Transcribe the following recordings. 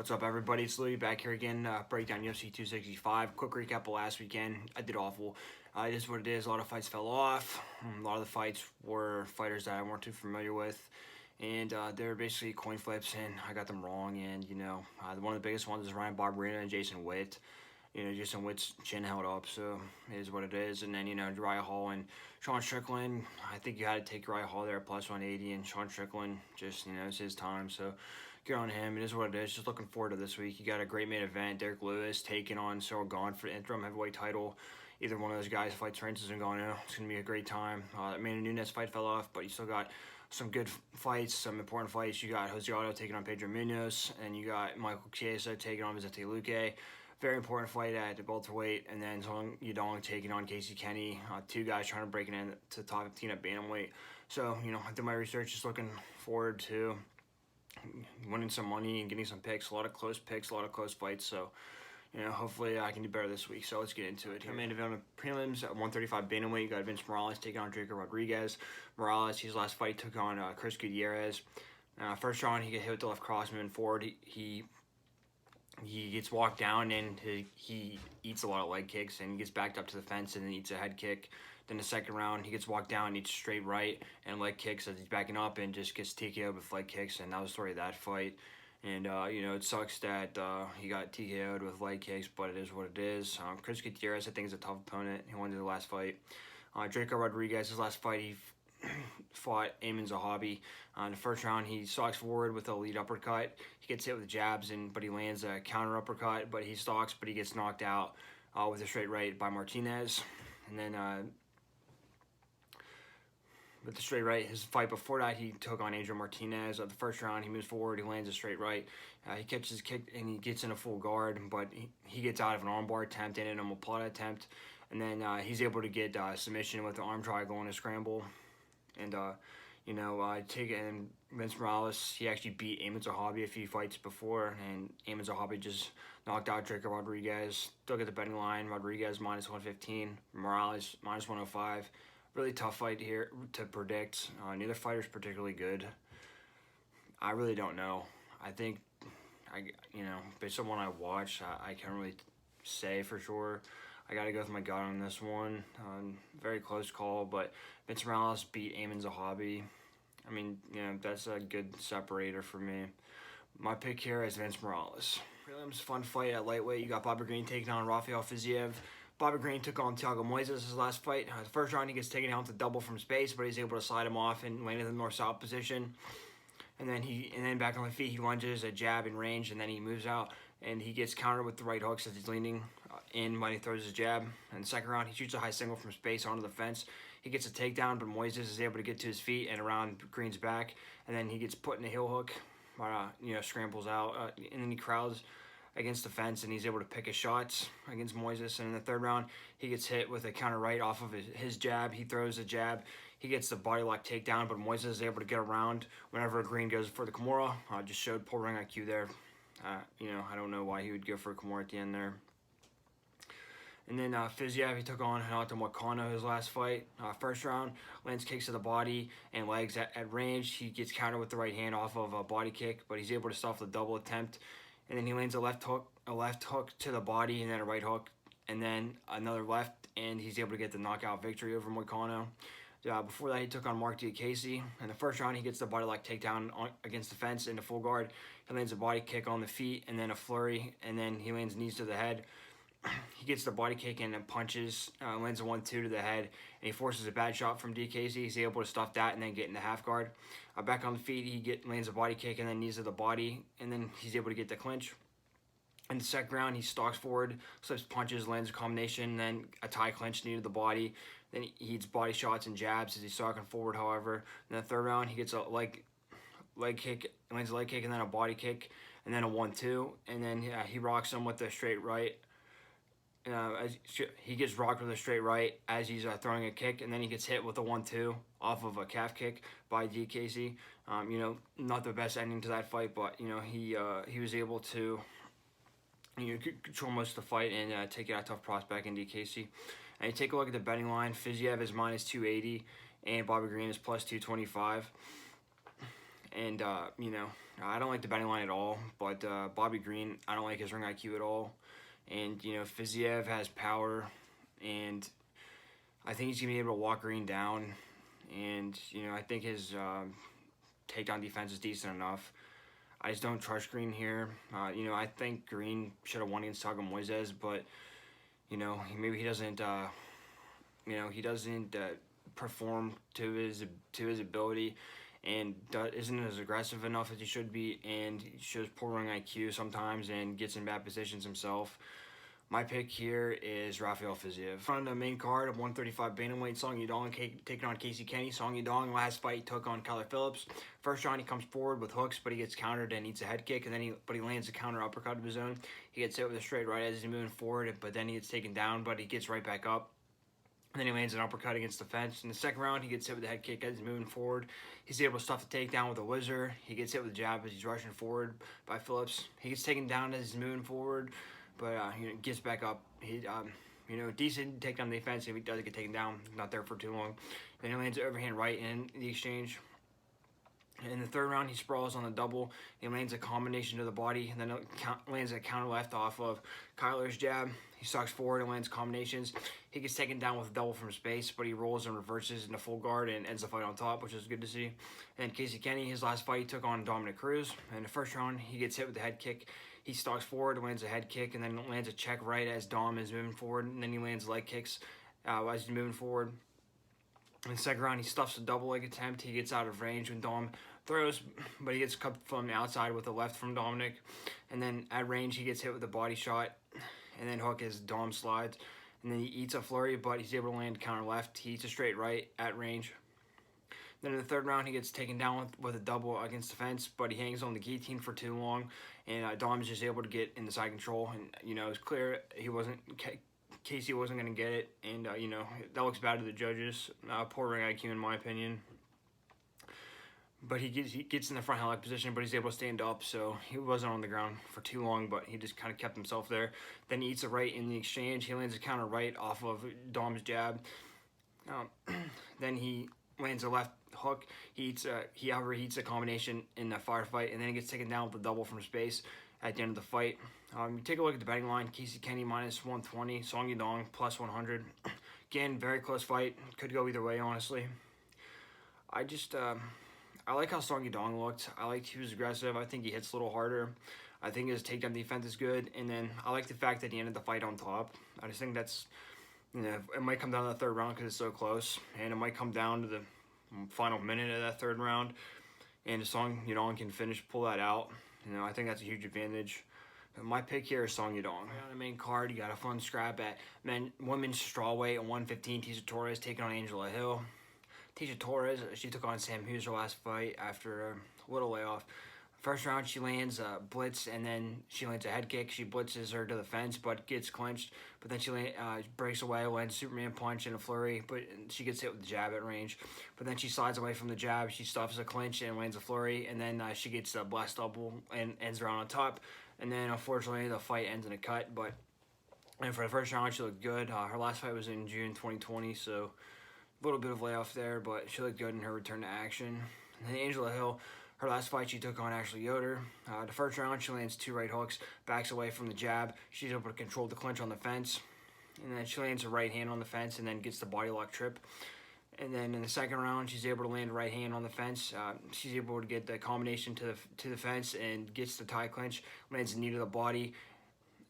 What's up, everybody? It's Louie back here again. Breakdown UFC 265. Quick recap of last weekend. I did awful. It is what it is. A lot of fights fell off. A lot of the fights were fighters that I weren't too familiar with. And they were basically coin flips, and I got them wrong. And, one of the biggest ones is Ryan Barberena and Jason Witt. Jason Witt's chin held up, so it is what it is. And then, Uriah Hall and Sean Strickland. I think you had to take Uriah Hall there at plus 180, and Sean Strickland, just, it's his time. So good on him. It is what it is. Just looking forward to this week. You got a great main event. Derrick Lewis taking on Cyril Gane for the interim heavyweight title. Either one of those guys fights Francis Ngannou. It's going to be a great time. Amanda Nunes fight fell off, but you still got some good fights, some important fights. You got Jose Aldo taking on Pedro Munhoz, and you got Michael Chiesa taking on Vicente Luque. Very important fight at the welterweight, and then Song Yadong taking on Casey Kenny. Two guys trying to break it into the top 15 at bantamweight. So, I did my research, just looking forward to winning some money and getting some picks. A lot of close picks, a lot of close fights. So, hopefully I can do better this week. So let's get into it. Main event prelims at 135 bantamweight. You got Vince Morales taking on Draco Rodriguez. Morales, his last fight, took on Chris Gutierrez. First round, he got hit with the left cross moving forward. He gets walked down, and he eats a lot of leg kicks, and he gets backed up to the fence and then eats a head kick. Then the second round, he gets walked down, eats straight right and leg kicks as he's backing up, and just gets TKO'd with leg kicks, and that was the story of that fight. And, it sucks that he got TKO'd with leg kicks, but it is what it is. Chris Gutierrez, I think, is a tough opponent. He won the last fight. Draco Rodriguez, his last fight, he fought Amin Zahabi. In the first round, he stalks forward with a lead uppercut. He gets hit with jabs, but he lands a counter uppercut, but he stalks, but he gets knocked out with a straight right by Martinez. And then with the straight right, his fight before that, he took on Adrian Martinez. The first round, he moves forward, he lands a straight right. He catches his kick, and he gets in a full guard, but he gets out of an armbar attempt and an omoplata attempt. And then he's able to get submission with the arm triangle and a scramble. And, and Vince Morales, he actually beat Amin Zahabi a few fights before, and Amin Zahabi just knocked out Draco Rodriguez. Look at the betting line, Rodriguez minus 115, Morales minus 105. Really tough fight here to predict. Neither fighter's particularly good. I really don't know. I think, based on what I watched, I can't really say for sure. I got to go with my gut on this one. Very close call, but Vince Morales beat Amin Zahabi. I mean, that's a good separator for me. My pick here is Vince Morales. Prelims, fun fight at lightweight. You got Bobby Green taking on Raphael. Bobby Green took on Thiago Moises his last fight. The first round, he gets taken down to double from space, but he's able to slide him off and land in the north-south position. And then back on the feet, he lunges a jab in range, and then he moves out, and he gets countered with the right hooks as he's leaning in when he throws his jab. In the second round, he shoots a high single from space onto the fence. He gets a takedown, but Moises is able to get to his feet and around Green's back, and then he gets put in a heel hook, scrambles out, and then he crowds against the fence, and he's able to pick his shots against Moises. And in the third round, he gets hit with a counter right off of his jab. He throws a jab. He gets the body lock takedown, but Moises is able to get around whenever Green goes for the Kimura. Just showed poor ring IQ there. I don't know why he would go for a Kimura at the end there. And then Fiziev, he took on Renato Moicano his last fight. First round, lands kicks to the body and legs at range. He gets countered with the right hand off of a body kick, but he's able to stuff the double attempt. And then he lands a left hook to the body, and then a right hook, and then another left, and he's able to get the knockout victory over Moicano. Before that, he took on Mark Diakese. In the first round, he gets the body lock takedown against the fence into full guard. He lands a body kick on the feet, and then a flurry, and then he lands knees to the head. He gets the body kick and then punches, lands a 1-2 to the head, and he forces a bad shot from Diakese. He's able to stuff that and then get into half guard. Back on the feet, he lands a body kick and then knees to the body, and then he's able to get the clinch. In the second round, he stalks forward, slips punches, lands a combination, then a tie clinch knee to the body. Then he eats body shots and jabs as he's stalking forward, however. In the third round, he gets a leg kick, lands a leg kick, and then a body kick, and then a 1-2. And then he rocks him with a straight right. He gets rocked with a straight right as he's throwing a kick, and then he gets hit with a 1-2 off of a calf kick by Diakese. Not the best ending to that fight, but he was able to control most of the fight and take out a tough prospect in Diakese. And you take a look at the betting line. Fiziev is minus 280, and Bobby Green is plus 225. And, you know, I don't like the betting line at all, but Bobby Green, I don't like his ring IQ at all. And, you know, Fiziev has power, and I think he's going to be able to walk Green down. And, you know, I think his takedown defense is decent enough. I just don't trust Green here. You know, I think Green should have won against Thiago Moises, but, you know, maybe he doesn't, you know, he doesn't perform to his ability, and isn't as aggressive enough as he should be, and he shows poor ring IQ sometimes and gets in bad positions himself. My pick here is Raphael Fiziev. On the main card of 135 bantamweight, Song Yadong taking on Casey Kenny. Song Yadong last fight took on Kyler Phillips. First round he comes forward with hooks, but he gets countered and eats a head kick, and then he lands a counter uppercut of his own. He gets hit with a straight right as he's moving forward, but then he gets taken down, but he gets right back up. And then he lands an uppercut against the fence. In the second round, he gets hit with a head kick as he's moving forward. He's able to stuff the takedown with a whizzer. He gets hit with a jab as he's rushing forward by Phillips. He gets taken down as he's moving forward, but you know, gets back up. He, you know, decent takedown defense. If he does get taken down, not there for too long. Then he lands an overhand right in the exchange. In the third round, he sprawls on the double. He lands a combination to the body, and then lands a counter left off of Kyler's jab. He stalks forward and lands combinations. He gets taken down with a double from space, but he rolls and reverses into full guard and ends the fight on top, which is good to see. And Casey Kenny, his last fight, he took on Dominic Cruz. In the first round, he gets hit with a head kick. He stalks forward, lands a head kick, and then lands a check right as Dom is moving forward, and then he lands leg kicks as he's moving forward. In the second round, he stuffs a double leg attempt. He gets out of range when Dom throws, but he gets cut from the outside with a left from Dominic. And then at range, he gets hit with a body shot, and then hook as Dom slides. And then he eats a flurry, but he's able to land counter left. He eats a straight right at range. Then in the third round, he gets taken down with a double against the fence, but he hangs on the guillotine for too long, and Dom is just able to get in the side control. And, you know, it's clear Casey wasn't going to get it, and, you know, that looks bad to the judges. Poor ring IQ, in my opinion. But he gets in the front headlock position, but he's able to stand up, so he wasn't on the ground for too long, but he just kind of kept himself there. Then he eats a right in the exchange. He lands a counter right off of Dom's jab. Then he lands a left hook. He overheats a combination in the firefight, and then he gets taken down with a double from space at the end of the fight. You take a look at the betting line. Casey Kenny minus 120. Song Yadong plus 100. Again, very close fight. Could go either way, honestly. I like how Song Yadong looked. I liked he was aggressive. I think he hits a little harder. I think his takedown defense is good. And then I like the fact that he ended the fight on top. I just think that's, you know, it might come down to the third round because it's so close. And it might come down to the final minute of that third round. And if Song Yadong can pull that out, you know, I think that's a huge advantage. My pick here is Song Yadong. On the main card, you got a fun scrap at women's strawweight at 115. Tecia Torres taking on Angela Hill. Tecia Torres, she took on Sam Hughes her last fight after a little layoff. First round, she lands a blitz, and then she lands a head kick. She blitzes her to the fence, but gets clinched. But then she breaks away, lands a Superman punch and a flurry, but she gets hit with the jab at range. But then she slides away from the jab. She stuffs a clinch and lands a flurry, and then she gets a blast double and ends the round on top. And then, unfortunately, the fight ends in a cut. And for the first round, she looked good. Her last fight was in June 2020, so a little bit of layoff there, but she looked good in her return to action. And then Angela Hill, her last fight, she took on Ashley Yoder. The first round, she lands 2 right hooks, backs away from the jab. She's able to control the clinch on the fence. And then she lands a right hand on the fence and then gets the body lock trip. And then in the second round, she's able to land a right hand on the fence. She's able to get the combination to the fence and gets the tie clinch, lands a knee to the body.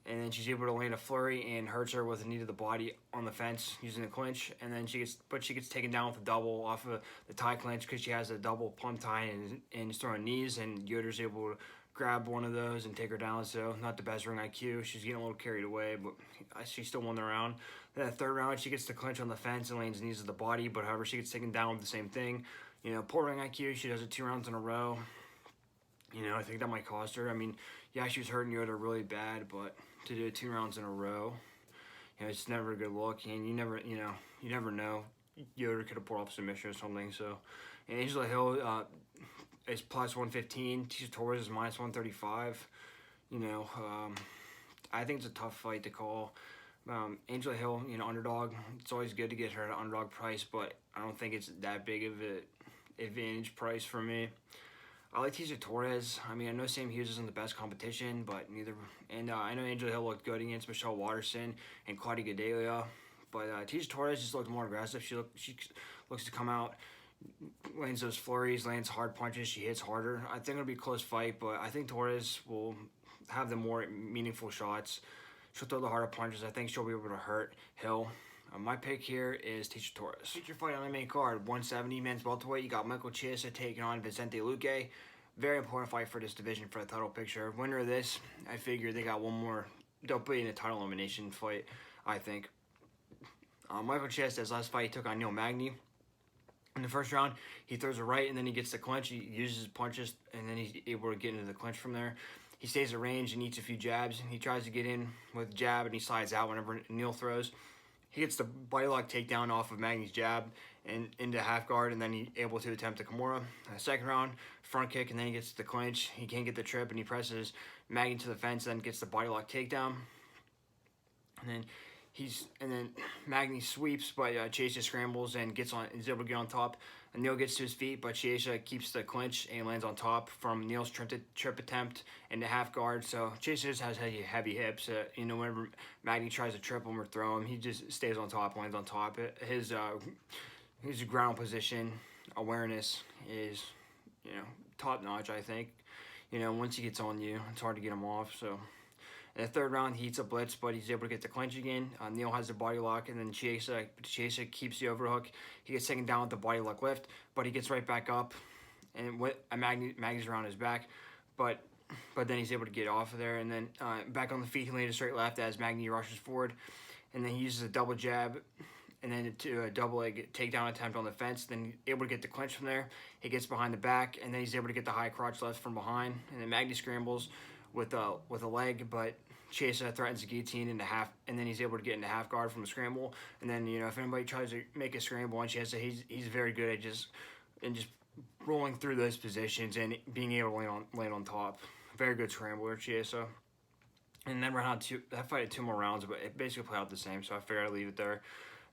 And then she's able to land a flurry and hurts her with a knee to the body on the fence using the clinch. And then she gets taken down with a double off of the tie clinch because she has a double plum tie and is throwing knees. And Yoder's able to grab one of those and take her down. So not the best ring IQ. She's getting a little carried away, but she still won the round. Then the third round, she gets the clinch on the fence and lands knees to the body. But however, she gets taken down with the same thing. You know, poor ring IQ. She does it 2 rounds in a row. You know, I think that might cost her. I mean, yeah, she was hurting Yoder really bad, but to do it 2 rounds in a row, you know, it's never a good look, and you never know. Yoder could have pulled off submission or something. So, and Angela Hill is plus 115. Tecia Torres is minus 135. You know, I think it's a tough fight to call. Angela Hill, you know, underdog. It's always good to get her at an underdog price, but I don't think it's that big of an advantage price for me. I like Teja Torres. I mean, I know Sam Hughes isn't the best competition, but neither. And I know Angela Hill looked good against Michelle Watterson and Claudia Gadelha, but Teja Torres just looked more aggressive. She looks to come out, lands those flurries, lands hard punches. She hits harder. I think it'll be a close fight, but I think Torres will have the more meaningful shots. She'll throw the harder punches. I think she'll be able to hurt Hill. My pick here is Teja Torres. Feature fight on the main card, 170 men's welterweight. You got Michael Chiesa taking on Vicente Luque. Very important fight for this division for the title picture. Winner of this, I figure they got one more. They'll be in a title elimination fight, I think. Michael Chiesa, his last fight, he took on Neil Magny. In the first round, he throws a right and then he gets the clinch. He uses his punches and then he's able to get into the clinch from there. He stays at range and eats a few jabs. He tries to get in with jab and he slides out whenever Neil throws. He gets the body lock takedown off of Magny's jab and into half guard, and then he's able to attempt the Kimura. Second round, front kick, and then he gets the clinch. He can't get the trip, and he presses Magny to the fence, then gets the body lock takedown. And then Magny sweeps, but Chiesa scrambles and is able to get on top. And Neil gets to his feet, but Chiesa keeps the clinch and lands on top from Neil's trip attempt into half guard. So Chiesa just has heavy hips. Whenever Magny tries to trip him or throw him, he just stays on top, lands on top. His ground position awareness is, top notch. I think, once he gets on you, it's hard to get him off. So. In the third round, he eats a blitz, but he's able to get the clinch again. Neil has the body lock, and then Chiesa keeps the overhook. He gets taken down with the body lock lift, but he gets right back up, and Magny's around his back, but then he's able to get off of there, and then back on the feet, he lands a straight left as Magny rushes forward, and then he uses a double jab, and then a double leg takedown attempt on the fence, then able to get the clinch from there. He gets behind the back, and then he's able to get the high crotch left from behind, and then Magny scrambles with a leg, but Chiesa threatens the guillotine into half, and then he's able to get into half guard from the scramble. And then if anybody tries to make a scramble on Chiesa, he's very good at just rolling through those positions and being able to land on top. Very good scrambler, Chiesa. And then that fight had 2 more rounds, but it basically played out the same, so I figured I'd leave it there.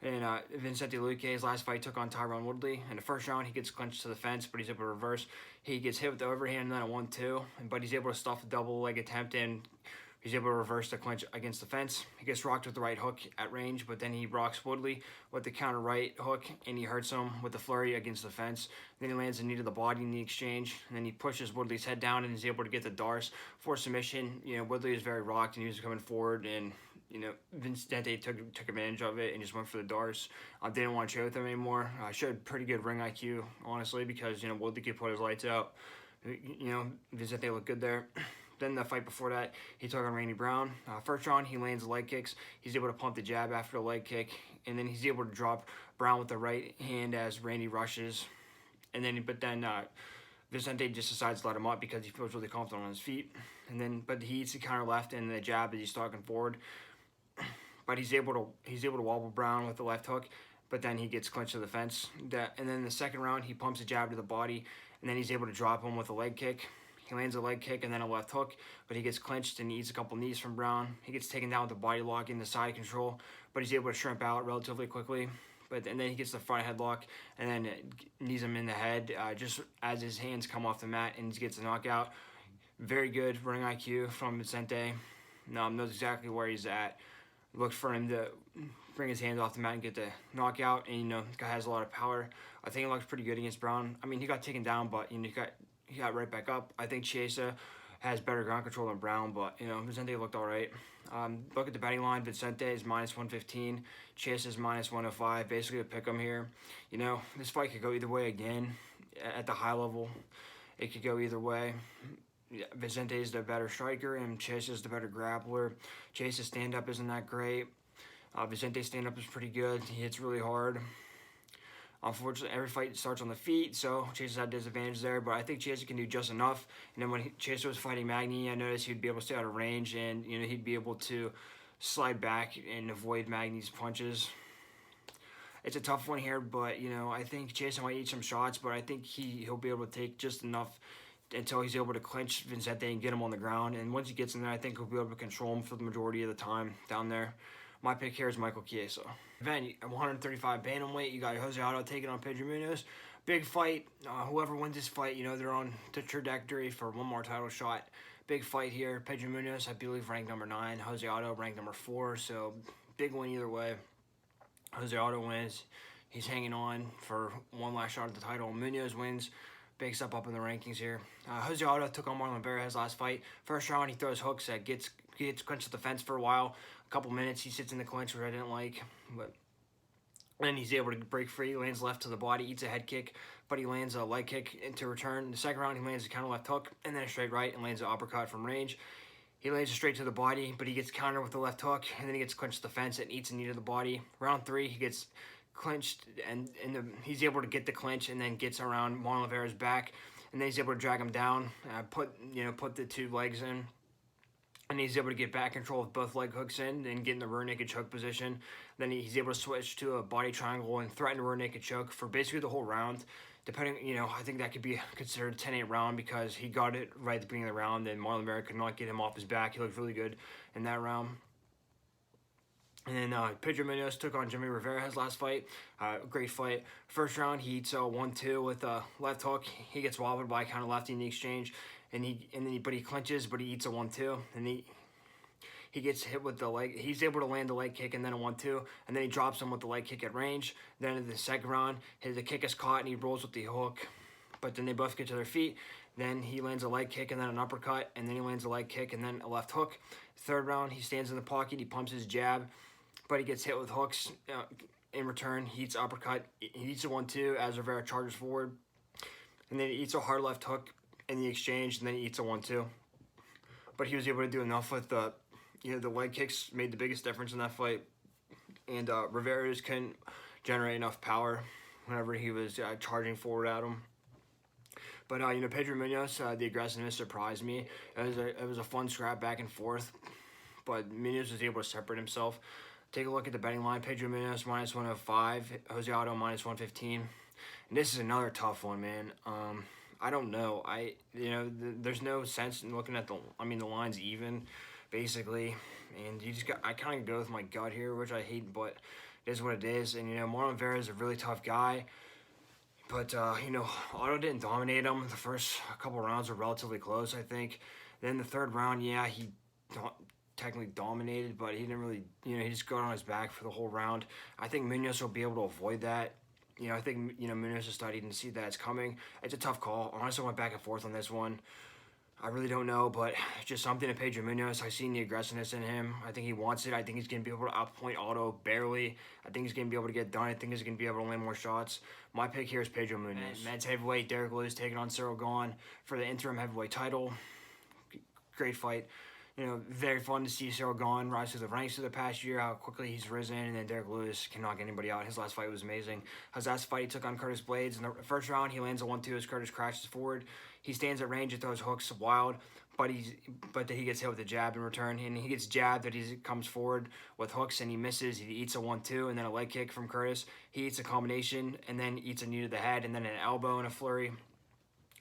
And Vicente Luque's last fight took on Tyron Woodley. In the first round, he gets clinched to the fence, but he's able to reverse. He gets hit with the overhand and then a 1-2, but he's able to stuff a double leg attempt and he's able to reverse the clinch against the fence. He gets rocked with the right hook at range, but then he rocks Woodley with the counter right hook, and he hurts him with the flurry against the fence. Then he lands a knee to the body in the exchange, and then he pushes Woodley's head down and is able to get the Darce for submission. Woodley is very rocked, and he was coming forward, and Vicente took advantage of it and just went for the Darce. Didn't want to choke them anymore. Showed pretty good ring IQ, honestly, because Woodley could put his lights out. Vicente looked good there. Then the fight before that, he took on Randy Brown. First round, he lands leg kicks. He's able to pump the jab after the leg kick, and then he's able to drop Brown with the right hand as Randy rushes. But then Vicente just decides to let him up because he feels really confident on his feet. But he eats the counter left and the jab as he's stalking forward. But he's able to wobble Brown with the left hook. But then he gets clinched to the fence. And then the second round, he pumps a jab to the body, and then he's able to drop him with a leg kick. He lands a leg kick and then a left hook, but he gets clinched and he eats a couple knees from Brown. He gets taken down with the body lock in the side control, but he's able to shrimp out relatively quickly. And then he gets the front headlock and then knees him in the head just as his hands come off the mat and he gets a knockout. Very good ring IQ from Vicente. Knows exactly where he's at. Looked for him to bring his hands off the mat and get the knockout, and the guy has a lot of power. I think he looks pretty good against Brown. I mean, he got taken down, but he got right back up. I think Chiesa has better ground control than Brown, but Vicente looked all right. Look at the betting line. Vicente is -115. Chiesa is -105. Basically a pick 'em here. This fight could go either way again. At the high level, it could go either way. Vicente is the better striker and Chiesa is the better grappler. Chiesa's stand-up isn't that great. Vicente's stand-up is pretty good. He hits really hard. Unfortunately, every fight starts on the feet, so Chiesa's had disadvantage there, but I think Chiesa can do just enough. And then when Chiesa was fighting Magny, I noticed he'd be able to stay out of range, and he'd be able to slide back and avoid Magny's punches. It's a tough one here, but I think Chiesa might eat some shots, but I think he'll be able to take just enough until he's able to clinch Vicente and get him on the ground. And once he gets in there, I think he'll be able to control him for the majority of the time down there. My pick here is Michael Chiesa. Event 135 bantamweight. You got Jose Aldo taking on Pedro Munhoz. big fight. Whoever wins this fight, you know, they're on the trajectory for one more title shot. Big fight here. Pedro Munhoz, I believe, ranked number 9. Jose Aldo ranked number 4. So big win either way. Jose Aldo wins. He's hanging on for one last shot at the title. Munhoz wins. Big step up in the rankings here. Jose Aldo took on Marlon Vera's last fight. First round, he throws hooks that gets clinched at the fence for a while. A couple minutes, he sits in the clinch, which I didn't like. But then he's able to break free, lands left to the body, eats a head kick, but he lands a leg kick into return. In the second round, he lands a counter left hook, and then a straight right, and lands an uppercut from range. He lands it straight to the body, but he gets countered with the left hook, and then he gets clinched to the fence and eats a knee to the body. Round 3, he gets clinched, and he's able to get the clinch, and then gets around Marlon Vera's back, and then he's able to drag him down, put the 2 legs in. And he's able to get back control with both leg hooks in and get in the rear naked choke position. Then he's able to switch to a body triangle and threaten a rear naked choke for basically the whole round. Depending, I think that could be considered a 10-8 round because he got it right at the beginning of the round and Marlon Vera could not get him off his back. He looked really good in that round. And then Pedro Munhoz took on Jimmy Rivera's last fight. Great fight. First round, he eats a 1-2 with a left hook. He gets wobbled by kind of lefty in the exchange. But he clinches, but he eats a 1-2, and he gets hit with the leg. He's able to land the leg kick and then a 1-2, and then he drops him with the leg kick at range. Then in the second round, the kick is caught and he rolls with the hook, but then they both get to their feet. Then he lands a leg kick and then an uppercut, and then he lands a leg kick and then a left hook. Third round, he stands in the pocket, he pumps his jab, but he gets hit with hooks. In return, he eats uppercut. He eats a 1-2 as Rivera charges forward, and then he eats a hard left hook in the exchange, and then he eats a 1-2. But he was able to do enough with the leg kicks, made the biggest difference in that fight. And Rivera just couldn't generate enough power whenever he was charging forward at him. But Pedro Munhoz, the aggressiveness surprised me. It was a fun scrap back and forth, but Munhoz was able to separate himself. Take a look at the betting line. Pedro Munhoz minus 105, Jose Aldo minus 115. And this is another tough one, man. I don't know. There's no sense in looking at the line's even, basically. And I kind of go with my gut here, which I hate, but it is what it is. And, Marlon Vera is a really tough guy. But, Aldo didn't dominate him. The first couple rounds were relatively close, I think. Then the third round, yeah, he technically dominated, but he didn't really, he just got on his back for the whole round. I think Munhoz will be able to avoid that. I think, Munhoz is starting to see that it's coming. It's a tough call. Honestly, I went back and forth on this one. I really don't know, but just something to Pedro Munhoz. I've seen the aggressiveness in him. I think he wants it. I think he's going to be able to outpoint Aldo barely. I think he's going to be able to get done. I think he's going to be able to land more shots. My pick here is Pedro Munhoz. Men's heavyweight, Derrick Lewis taking on Cyril Gane for the interim heavyweight title. Great fight. Very fun to see Cyril Gane rise to the ranks of the past year, how quickly he's risen, and then Derrick Lewis can knock anybody out. His last fight was amazing. His last fight, he took on Curtis Blades. In the first round, he lands a 1-2 as Curtis crashes forward. He stands at range and throws hooks wild, but then he gets hit with a jab in return, and he gets jabbed that he comes forward with hooks, and he misses. He eats a 1-2, and then a leg kick from Curtis. He eats a combination, and then eats a knee to the head, and then an elbow and a flurry.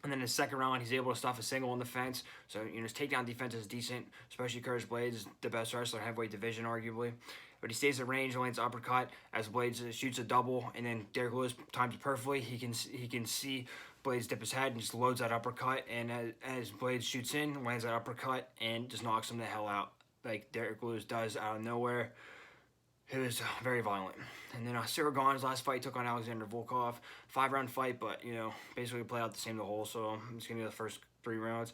And then in the second round, he's able to stuff a single on the fence. So, his takedown defense is decent, especially Curtis Blades is the best wrestler in heavyweight division, arguably. But he stays at range and lands uppercut as Blades shoots a double, and then Derrick Lewis times it perfectly. He can see Blades dip his head and just loads that uppercut. And as Blades shoots in, lands that uppercut and just knocks him the hell out, like Derrick Lewis does out of nowhere. It was very violent. And then Cyril Gane's last fight took on Alexander Volkov. 5-round fight, but, basically played out the same the whole, so I'm just going to do the first 3 rounds.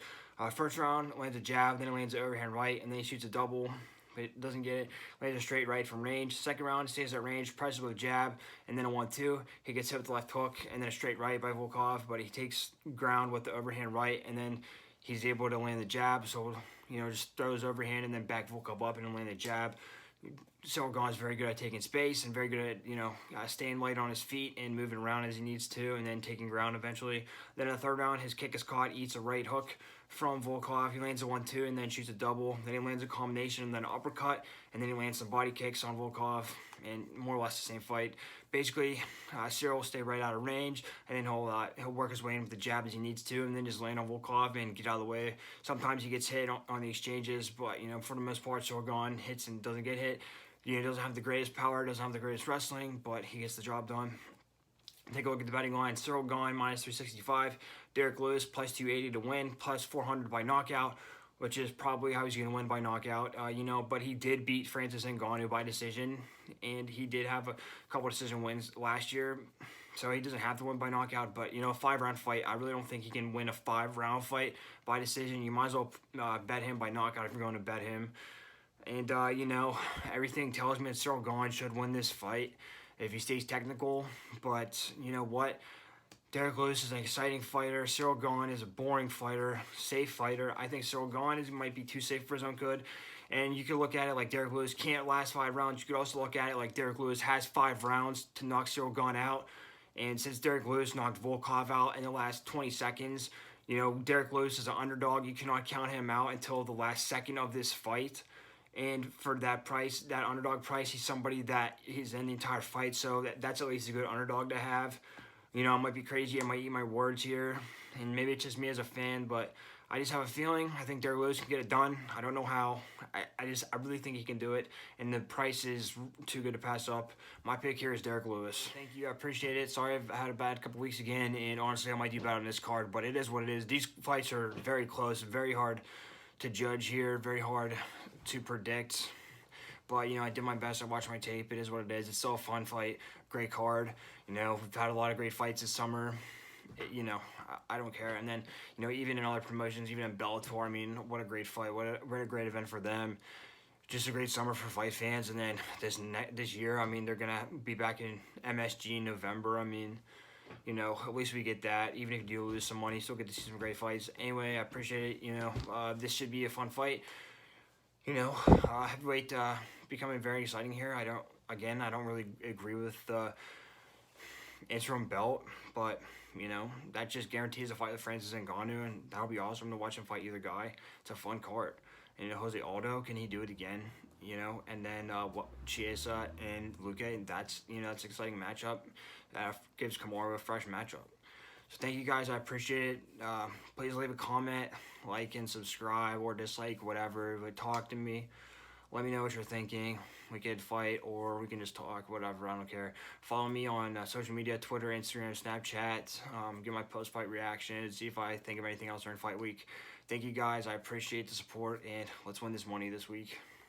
First round, lands a jab, then he lands an overhand right, and then he shoots a double, but doesn't get it. Lands a straight right from range. Second round, stays at range, presses with a jab, and then a 1-2. He gets hit with the left hook, and then a straight right by Volkov, but he takes ground with the overhand right, and then he's able to land the jab, so, just throws overhand and then back Volkov up and then land the jab. Cyril Gane's very good at taking space and very good at staying light on his feet and moving around as he needs to and then taking ground eventually. Then in the third round, his kick is caught, eats a right hook from Volkov. He lands a 1-2 and then shoots a double. Then he lands a combination and then an uppercut, and then he lands some body kicks on Volkov, and more or less the same fight. Basically, Cyril will stay right out of range, and then he'll work his way in with the jab as he needs to, and then just land on Volkov and get out of the way. Sometimes he gets hit on the exchanges, but for the most part, Cyril Gane hits and doesn't get hit. He doesn't have the greatest power, doesn't have the greatest wrestling, but he gets the job done. Take a look at the betting line. Cyril Gane minus 365. Derrick Lewis plus 280 to win, plus 400 by knockout, which is probably how he's going to win by knockout. But he did beat Francis Ngannou by decision, and he did have a couple decision wins last year. So he doesn't have to win by knockout, but, a 5-round fight, I really don't think he can win a 5-round fight by decision. You might as well bet him by knockout if you're going to bet him. And, everything tells me that Cyril Gane should win this fight if he stays technical. But, you know what? Derrick Lewis is an exciting fighter. Cyril Gane is a boring fighter, safe fighter. I think Cyril Gane might be too safe for his own good. And you could look at it like Derrick Lewis can't last 5 rounds. You could also look at it like Derrick Lewis has 5 rounds to knock Cyril Gane out. And since Derrick Lewis knocked Volkov out in the last 20 seconds, Derrick Lewis is an underdog. You cannot count him out until the last second of this fight. And for that price, that underdog price, he's somebody that he's in the entire fight. So that's at least a good underdog to have. I might be crazy. I might eat my words here. And maybe it's just me as a fan, but I just have a feeling. I think Derrick Lewis can get it done. I don't know how. I really think he can do it. And the price is too good to pass up. My pick here is Derrick Lewis. Thank you. I appreciate it. Sorry I've had a bad couple weeks again. And honestly, I might do bad on this card. But it is what it is. These fights are very close. Very hard to judge here. Very hard to predict. But, I did my best. I watched my tape. It is what it is. It's still a fun fight. Great card. We've had a lot of great fights this summer. I don't care. And then, even in other promotions, even in Bellator, I mean, what a great fight. What a great event for them. Just a great summer for fight fans. And then this year, I mean, they're going to be back in MSG in November. I mean, at least we get that. Even if you do lose some money, you still get to see some great fights. Anyway, I appreciate it. This should be a fun fight. Heavyweight becoming very exciting here. I don't really agree with the interim belt, but that just guarantees a fight with Francis Ngannou, and that'll be awesome to watch him fight either guy. It's a fun card. And Jose Aldo, can he do it again? And then Chiesa and Luque, and that's an exciting matchup. That gives Kamaru a fresh matchup. So thank you guys. I appreciate it. Please leave a comment, like and subscribe, or dislike, whatever. But talk to me. Let me know what you're thinking. We could fight, or we can just talk, whatever. I don't care. Follow me on social media, Twitter, Instagram, Snapchat. Get my post-fight reactions. See if I think of anything else during fight week. Thank you guys. I appreciate the support, and let's win this money this week.